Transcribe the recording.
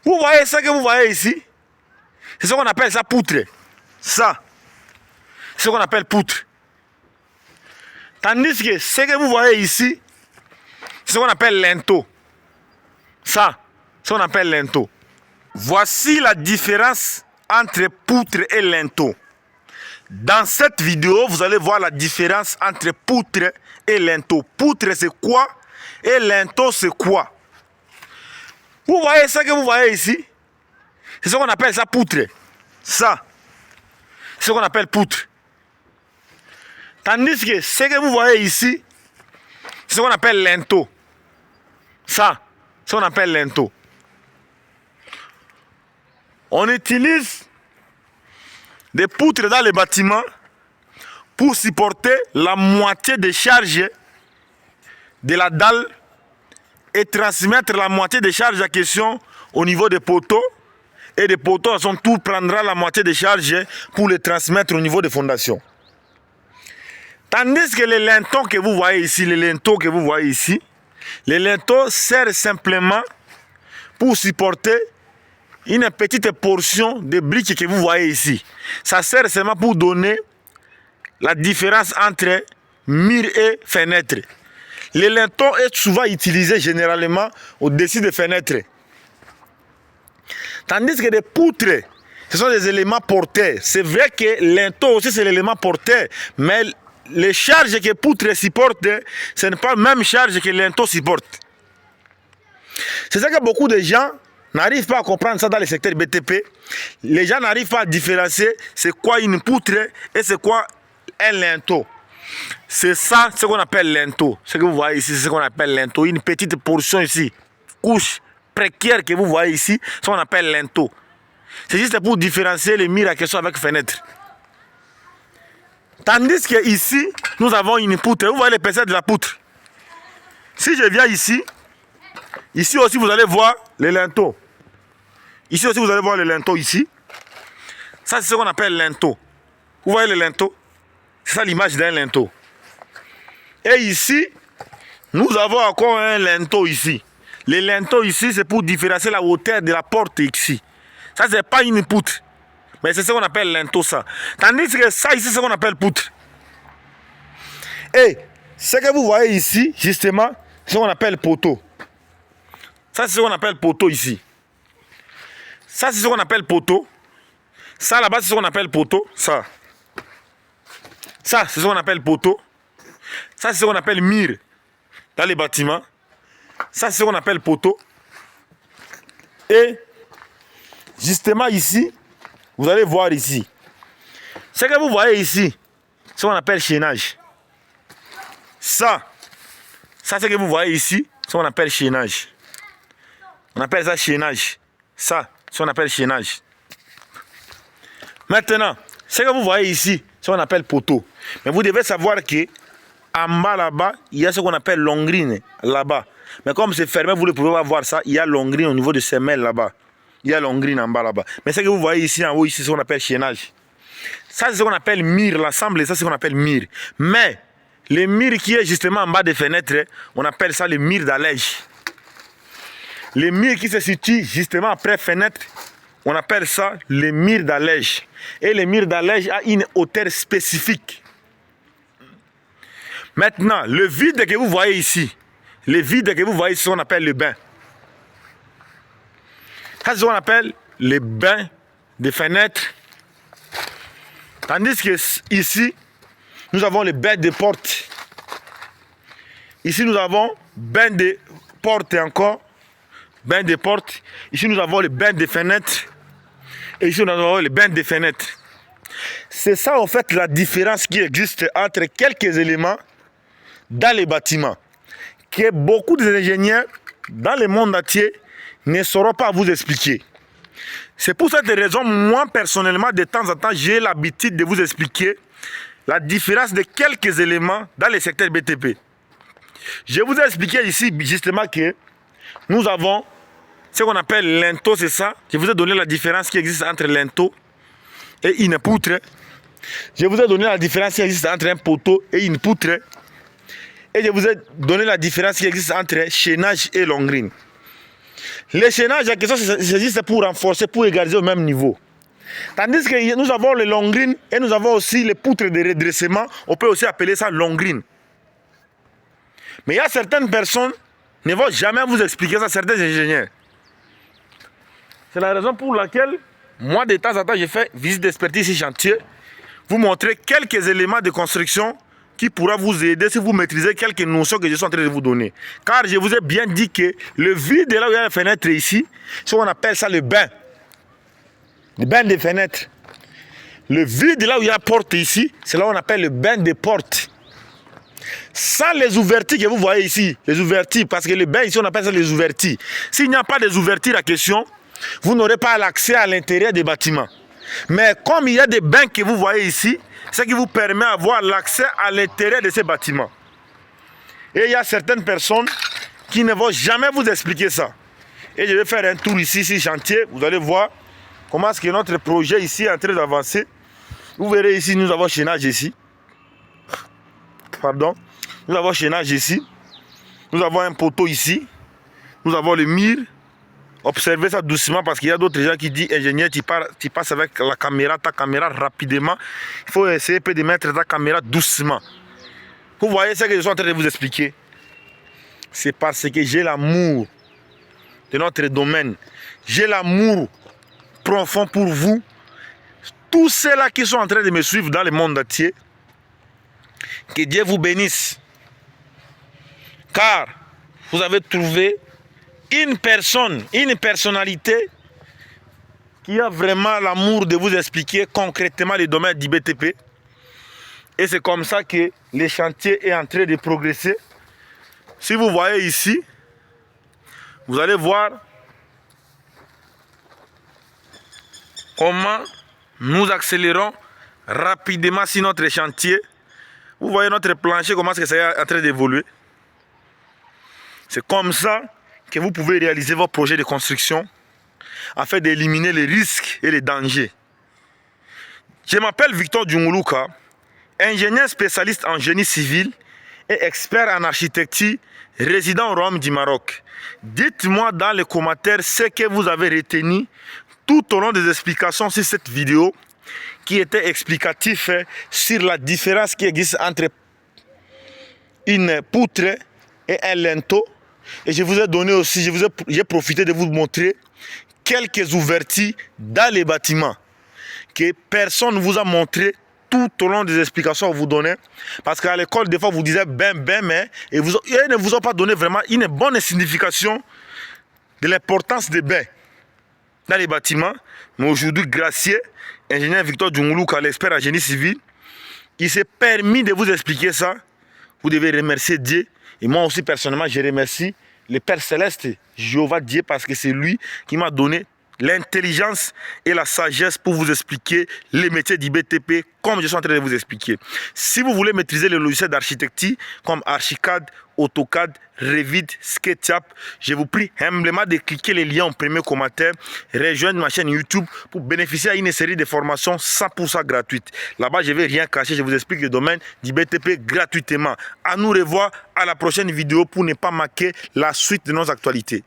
Vous voyez ça que vous voyez ici? C'est ce qu'on appelle ça poutre. Ça, c'est ce qu'on appelle poutre. Tandis que ce que vous voyez ici, c'est ce qu'on appelle linteau. Ça, c'est ce qu'on appelle linteau. Voici la différence entre poutre et linteau. Dans cette vidéo, vous allez voir la différence entre poutre et linteau. Poutre, c'est quoi? Et linteau, c'est quoi? Vous voyez ça que vous voyez ici? C'est ce qu'on appelle ça poutre. Ça, c'est ce qu'on appelle poutre. Tandis que ce que vous voyez ici, c'est ce qu'on appelle linteau. Ça, c'est ce qu'on appelle linteau. On utilise des poutres dans les bâtiments pour supporter la moitié des charges de la dalle et transmettre la moitié des charges à question au niveau des poteaux. Et les poteaux à son tour prendra la moitié des charges pour les transmettre au niveau des fondations. Tandis que les linteaux que vous voyez ici, les linteaux servent simplement pour supporter une petite portion de briques que vous voyez ici. Ça sert seulement pour donner la différence entre mur et fenêtre. Les linteaux est souvent utilisé généralement au-dessus des fenêtres. Tandis que les poutres, ce sont des éléments porteurs. C'est vrai que linteau aussi c'est l'élément porteur, mais les charges que poutre supporte, ce n'est pas la même charge que linteau supporte. C'est ça que beaucoup de gens n'arrivent pas à comprendre ça dans le secteur BTP. Les gens n'arrivent pas à différencier c'est quoi une poutre et c'est quoi un linteau. C'est ça ce qu'on appelle linteau. Ce que vous voyez ici, c'est ce qu'on appelle linteau. Une petite portion ici, couche précaire que vous voyez ici, c'est ce qu'on appelle linteau. C'est juste pour différencier les murs à question avec fenêtre. Tandis que ici, nous avons une poutre. Vous voyez l'épaisseur de la poutre. Si je viens ici, ici aussi vous allez voir les linteaux. Ici aussi vous allez voir les linteaux ici. Ça c'est ce qu'on appelle linteau. Vous voyez les linteaux? C'est ça l'image d'un linteau. Et ici, nous avons encore un linteau ici. Les linteaux ici, c'est pour différencier la hauteur de la porte ici. Ça, c'est pas une poutre. Mais c'est ce qu'on appelle linteau, ça. Tandis que ça, ici, c'est ce qu'on appelle poutre. Et ce que vous voyez ici, justement, c'est ce qu'on appelle poteau. Ça, c'est ce qu'on appelle poteau ici. Ça, c'est ce qu'on appelle poteau. Ça, là-bas, c'est ce qu'on appelle poteau. Ça. Ça, c'est ce qu'on appelle poteau. Ça, c'est ce qu'on appelle mur dans les bâtiments. Ça, c'est ce qu'on appelle poteau. Et justement ici, vous allez voir ici. Ce que vous voyez ici, c'est ce qu'on appelle chaînage. Ça, c'est ce que vous voyez ici, c'est ce qu'on appelle chaînage. On appelle ça chaînage. Ça, c'est ce qu'on appelle chaînage. Maintenant, ce que vous voyez ici, c'est ce qu'on appelle poteau. Mais vous devez savoir que en bas là-bas, il y a ce qu'on appelle longrine là-bas. Mais comme c'est fermé, vous ne pouvez pas voir ça. Il y a longrine au niveau de semelle là-bas. Il y a longrine en bas là-bas. Mais ce que vous voyez ici en haut, ici, c'est ce qu'on appelle chaînage. Ça, c'est ce qu'on appelle mur. L'ensemble, ça, c'est ce qu'on appelle mur. Mais le mur qui est justement en bas des fenêtres, on appelle ça le mur d'allège. Le mur qui se situe justement après fenêtre, on appelle ça le mur d'allège. Et le mur d'allège a une hauteur spécifique. Maintenant, le vide que vous voyez ici, c'est ce qu'on appelle le bain. Ça, c'est ce qu'on appelle le bain des fenêtres. Tandis que ici, nous avons le bain des portes. Ici, nous avons bain des portes encore. Bain des portes. Ici, nous avons le bain des fenêtres. Et ici, nous avons le bain des fenêtres. C'est ça, en fait, la différence qui existe entre quelques éléments dans les bâtiments, que beaucoup d'ingénieurs dans le monde entier ne sauront pas vous expliquer. C'est pour cette raison, moi personnellement, de temps en temps, j'ai l'habitude de vous expliquer la différence de quelques éléments dans le secteur BTP. Je vous ai expliqué ici justement que nous avons ce qu'on appelle linteau, c'est ça. Je vous ai donné la différence qui existe entre linteau et une poutre. Je vous ai donné la différence qui existe entre un poteau et une poutre. Et je vous ai donné la différence qui existe entre chaînage et longrine. Le chaînage en question, c'est pour renforcer, pour égaliser au même niveau. Tandis que nous avons les longrines et nous avons aussi les poutres de redressement. On peut aussi appeler ça longrine. Mais il y a certaines personnes qui ne vont jamais vous expliquer ça, certains ingénieurs. C'est la raison pour laquelle, moi, de temps en temps, je fais visite d'expertise ici chantier. Vous montrer quelques éléments de construction qui pourra vous aider si vous maîtrisez quelques notions que je suis en train de vous donner. Car je vous ai bien dit que le vide là où il y a la fenêtre ici, c'est on appelle ça le bain. Le bain des fenêtres. Le vide là où il y a la porte ici, c'est là où on appelle le bain des portes. Sans les ouvertures que vous voyez ici, les ouvertures, parce que le bain ici on appelle ça les ouvertures. S'il n'y a pas des ouvertures à question, vous n'aurez pas l'accès à l'intérieur des bâtiments. Mais comme il y a des bains que vous voyez ici, ce qui vous permet d'avoir l'accès à l'intérieur de ces bâtiments. Et il y a certaines personnes qui ne vont jamais vous expliquer ça. Et je vais faire un tour ici, chantier. Vous allez voir comment est-ce que notre projet ici est en train d'avancer. Vous verrez ici, nous avons chaînage ici. Pardon. Nous avons chaînage ici. Nous avons un poteau ici. Nous avons le mur. Observez ça doucement parce qu'il y a d'autres gens qui disent ingénieur, tu passes avec la caméra, ta caméra rapidement. Il faut essayer de mettre ta caméra doucement. Vous voyez ce que je suis en train de vous expliquer. C'est parce que j'ai l'amour de notre domaine. J'ai l'amour profond pour vous. Tous ceux-là qui sont en train de me suivre dans le monde entier. Que Dieu vous bénisse. Car vous avez trouvé une personne, une personnalité qui a vraiment l'amour de vous expliquer concrètement les domaines d'IBTP. Et c'est comme ça que le chantier est en train de progresser. Si vous voyez ici, vous allez voir comment nous accélérons rapidement sur notre chantier. Vous voyez notre plancher, comment est-ce que ça est en train d'évoluer. C'est comme ça que vous pouvez réaliser vos projets de construction afin d'éliminer les risques et les dangers. Je m'appelle Victor Djunguluka, ingénieur spécialiste en génie civil et expert en architecture, résident au Royaume du Maroc. Dites-moi dans les commentaires ce que vous avez retenu tout au long des explications sur cette vidéo qui était explicatif sur la différence qui existe entre une poutre et un linteau. Et je vous ai donné aussi, j'ai profité de vous montrer quelques ouvertures dans les bâtiments que personne ne vous a montré tout au long des explications que vous donnez. Parce qu'à l'école, des fois, vous disiez mais et ils ne vous ont pas donné vraiment une bonne signification de l'importance des bains dans les bâtiments. Mais aujourd'hui, gracieux, ingénieur Victor Djunguluka, l'expert en génie civil, il s'est permis de vous expliquer ça. Vous devez remercier Dieu. Et moi aussi, personnellement, je remercie le Père Céleste, Jéhovah Dieu, parce que c'est lui qui m'a donné l'intelligence et la sagesse pour vous expliquer les métiers d'IBTP comme je suis en train de vous expliquer. Si vous voulez maîtriser les logiciels d'architecture comme Archicad, AutoCAD, Revit, SketchUp, je vous prie humblement de cliquer les liens en premier commentaire, rejoindre ma chaîne YouTube pour bénéficier d'une série de formations 100% gratuites. Là-bas, je ne vais rien cacher, je vous explique le domaine d'IBTP gratuitement. À nous revoir à la prochaine vidéo pour ne pas manquer la suite de nos actualités.